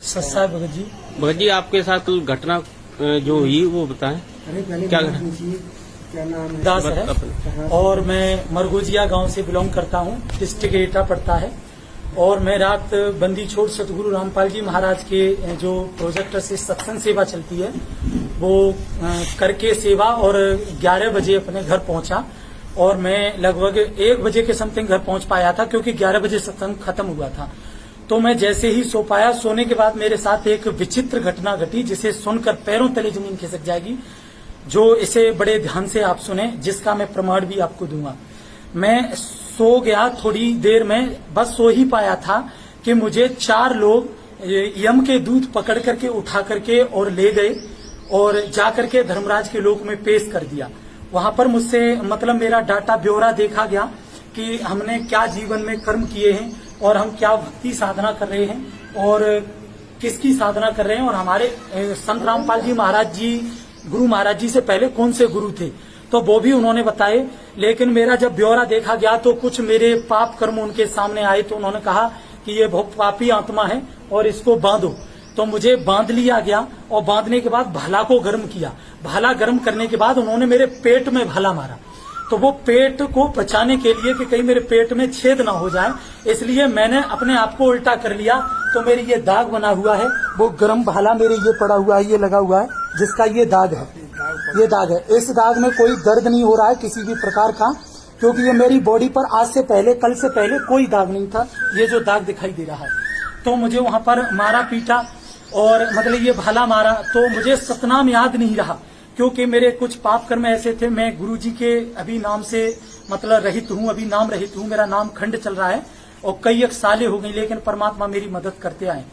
सस्ता भगत जी। भगत जी, आपके साथ घटना जो हुई वो बताएं। क्या क्या नाम है? दास है और मैं मरगोजिया गांव से बिलोंग करता हूं। डिस्ट्रिक्ट एटा पड़ता है। और मैं रात बंदी छोड़ सतगुरु रामपाल जी महाराज के जो प्रोजेक्ट से सत्संग सेवा चलती है वो करके सेवा और 11 बजे अपने घर पहुंचा। और मैं लगभग 1 बजे के समथिंग घर पहुंच पाया था क्योंकि 11 बजे सत्संग खत्म हुआ था। तो मैं जैसे ही सो पाया, सोने के बाद मेरे साथ एक विचित्र घटना घटी जिसे सुनकर पैरों तले जमीन खिसक जाएगी। जो इसे बड़े ध्यान से आप सुने, जिसका मैं प्रमाण भी आपको दूंगा। मैं सो गया, थोड़ी देर में बस सो ही पाया था कि मुझे 4 लोग यम के दूत पकड़ करके उठा करके और ले गए और जाकर के धर्मराज के लोक में पेश कर दिया। वहां पर मुझसे मतलब मेरा डाटा ब्यौरा देखा गया कि हमने क्या जीवन में कर्म किए हैं और हम क्या भक्ति साधना कर रहे हैं और किसकी साधना कर रहे हैं और हमारे संत रामपाल जी महाराज जी, गुरु महाराज जी से पहले कौन से गुरु थे, तो वो भी उन्होंने बताए। लेकिन मेरा जब ब्यौरा देखा गया तो कुछ मेरे पाप कर्म उनके सामने आए तो उन्होंने कहा कि ये बहुत पापी आत्मा है और इसको बांधो। तो मुझे बांध लिया गया और बांधने के बाद भाला को गर्म किया। भाला गर्म करने के बाद उन्होंने मेरे पेट में भाला मारा। तो वो पेट को बचाने के लिए कि कहीं मेरे पेट में छेद ना हो जाए, इसलिए मैंने अपने आप को उल्टा कर लिया। तो मेरी ये दाग बना हुआ है, वो गर्म भाला मेरे ये पड़ा हुआ है, ये लगा हुआ है, जिसका ये दाग है। ये दाग है। इस दाग में कोई दर्द नहीं हो रहा है किसी भी प्रकार का, क्योंकि ये मेरी बॉडी पर आज से पहले, कल से पहले कोई दाग नहीं था। ये जो दाग दिखाई दे रहा है, तो मुझे वहां पर मारा पीटा और मतलब ये भाला मारा। तो मुझे सतनाम याद नहीं रहा क्योंकि मेरे कुछ पाप कर्म ऐसे थे। मैं गुरु जी के अभी नाम से मतलब रहित हूँ, अभी नाम रहित हूँ। मेरा नाम खंड चल रहा है और कई एक सालें हो गई, लेकिन परमात्मा मेरी मदद करते आए।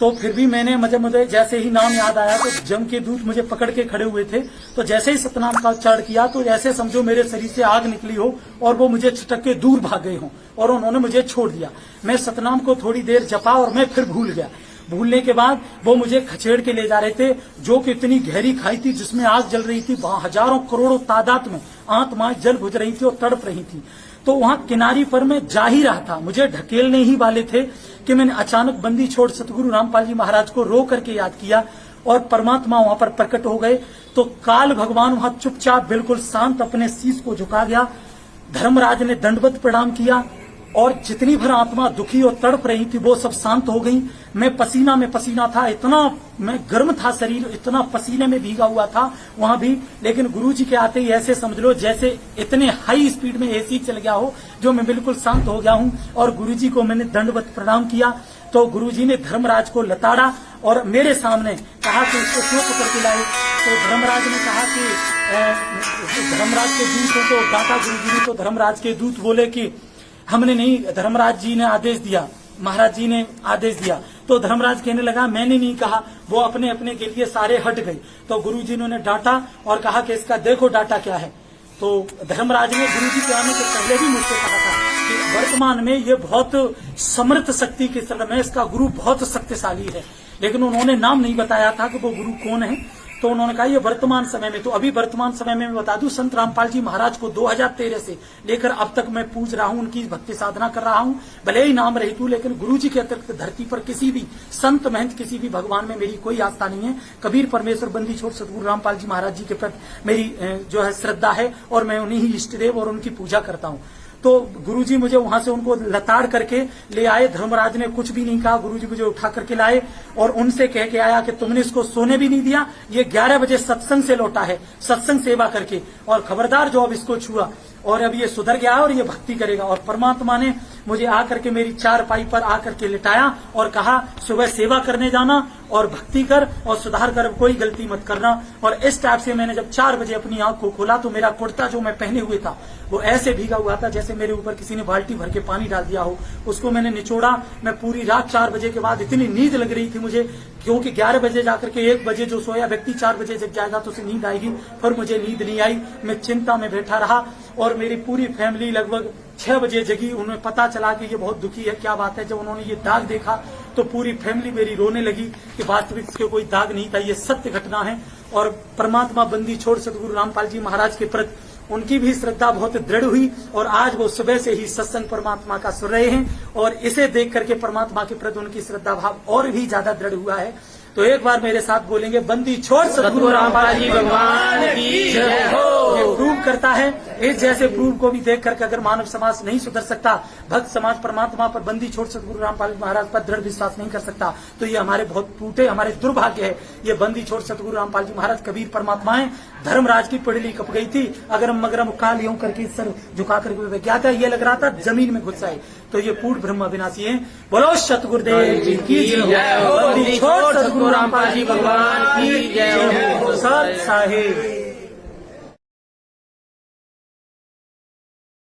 तो फिर भी मैंने मुझे जैसे ही नाम याद आया तो जम के दूत मुझे पकड़ के खड़े हुए थे। तो जैसे ही सतनाम का उच्चारण किया तो ऐसे समझो मेरे शरीर से आग निकली हो और वो मुझे छटक के दूर भाग गए हों और उन्होंने मुझे छोड़ दिया। मैं सतनाम को थोड़ी देर जपा और मैं फिर भूल गया। भूलने के बाद वो मुझे खचेड़ के ले जा रहे थे, जो कि इतनी गहरी खाई थी जिसमें आग जल रही थी। वहां हजारों करोड़ों तादाद में आत्माएं जल बुझ रही थी और तड़प रही थी। तो वहां किनारी पर मैं जा ही रहा था, मुझे ढकेलने ही वाले थे कि मैंने अचानक बंदी छोड़ सतगुरु रामपाल जी महाराज को रो करके याद किया और परमात्मा वहां पर प्रकट हो गए। तो काल भगवान वहां चुपचाप बिल्कुल शांत अपने शीश को झुका गया। धर्मराज ने दंडवत प्रणाम किया और जितनी भर आत्मा दुखी और तड़प रही थी वो सब शांत हो गई। मैं पसीना में पसीना था, इतना मैं गर्म था, शरीर इतना पसीने में भीगा हुआ था वहां भी। लेकिन गुरु जी के आते ही ऐसे समझ लो जैसे इतने हाई स्पीड में एसी चल गया हो, जो मैं बिल्कुल शांत हो गया हूं। और गुरु जी को मैंने दंडवत प्रणाम किया। तो गुरु जी ने धर्मराज को लताड़ा और मेरे सामने कहा कि इसको क्यों पकड़ के लाए। तो धर्मराज ने कहा कि धर्मराज के दूत को डांटा गुरु जी ने। तो धर्मराज के दूत बोले कि हमने नहीं, धर्मराज जी ने आदेश दिया, महाराज जी ने आदेश दिया। तो धर्मराज कहने लगा मैंने नहीं कहा, वो अपने अपने के लिए सारे हट गए। तो गुरु जी ने डांटा और कहा कि इसका देखो डाटा क्या है। तो धर्मराज ने गुरु जी के आने से पहले भी मुझसे कहा था कि वर्तमान में ये बहुत समर्थ शक्ति के स्थल में, इसका गुरु बहुत शक्तिशाली है। लेकिन उन्होंने नाम नहीं बताया था कि वो गुरु कौन है। तो उन्होंने कहा ये वर्तमान समय में, तो अभी वर्तमान समय में मैं बता दूं, संत रामपाल जी महाराज को 2013 से लेकर अब तक मैं पूज रहा हूं, उनकी भक्ति साधना कर रहा हूं। भले ही नाम रहित हूं, लेकिन गुरु जी के अतिरिक्त धरती पर किसी भी संत महंत, किसी भी भगवान में मेरी कोई आस्था नहीं है। कबीर परमेश्वर बंदी छोड़ सतगुरु रामपाल जी महाराज जी के प्रति मेरी जो है श्रद्धा है और मैं उन्हीं ही इष्ट देव और उनकी पूजा करता हूं। तो गुरुजी मुझे वहां से उनको लताड़ करके ले आए। धर्मराज ने कुछ भी नहीं कहा, गुरुजी मुझे उठा करके लाए और उनसे कह के आया कि तुमने इसको सोने भी नहीं दिया, ये 11 बजे सत्संग से लौटा है, सत्संग सेवा करके, और खबरदार जो अब इसको छुआ और अब ये सुधर गया और ये भक्ति करेगा। और परमात्मा ने मुझे आकर के मेरी चारपाई पर आकर के लिटाया और कहा सुबह सेवा करने जाना और भक्ति कर और सुधार कर, कोई गलती मत करना। और इस टाइप से मैंने जब 4 बजे अपनी आंख को खोला तो मेरा कुर्ता जो मैं पहने हुए था वो ऐसे भीगा हुआ था जैसे मेरे ऊपर किसी ने बाल्टी भर के पानी डाल दिया हो। उसको मैंने निचोड़ा। मैं पूरी रात 4 बजे के बाद इतनी नींद लग रही थी मुझे, क्योंकि 11 बजे जाकर के 1 बजे जो सोया व्यक्ति 4 बजे जग जाएगा तो उसे नींद आएगी, पर मुझे नींद नहीं आई। मैं चिंता में बैठा रहा और मेरी पूरी फैमिली लगभग 6 बजे जगी। उन्हें पता चला कि ये बहुत दुखी है, क्या बात है। जब उन्होंने ये दाग देखा तो पूरी फैमिली मेरी रोने लगी कि वास्तविक इसके कोई दाग नहीं था, ये सत्य घटना है। और परमात्मा बंदी छोड़ सतगुरु रामपाल जी महाराज के प्रति उनकी भी श्रद्धा बहुत दृढ़ हुई और आज वो सुबह से ही सत्संग परमात्मा का सुन रहे हैं और इसे देख करके परमात्मा के प्रति उनकी श्रद्धा भाव और भी ज्यादा दृढ़ हुआ है। तो एक बार मेरे साथ बोलेंगे, बंदी छोड़ सतगुरु रामपाल जी भगवान की जय हो। ये प्रूव करता है, इस जैसे प्रूव को भी देख करके अगर मानव समाज नहीं सुधर सकता, भक्त समाज परमात्मा पर बंदी छोड़ सतगुरु रामपाल महाराज पर दृढ़ विश्वास नहीं कर सकता, तो ये हमारे बहुत टूटे हमारे दुर्भाग्य है। ये बंदी छोड़ सतगुरु रामपाल जी महाराज कबीर परमात्मा है। धर्मराज की पिड़ली कप गई थी, अगरम मगरम काल यूं करके सर झुका करके क्या था, ये लग रहा था जमीन में घुस जाए। तो ये पूर्ण ब्रह्म अविनाशी है। बोलो सतगुरुदेव जी की जय हो। बंदी छोड़ सतगुरु रामपाल जी भगवान की जय हो। सत साहिब।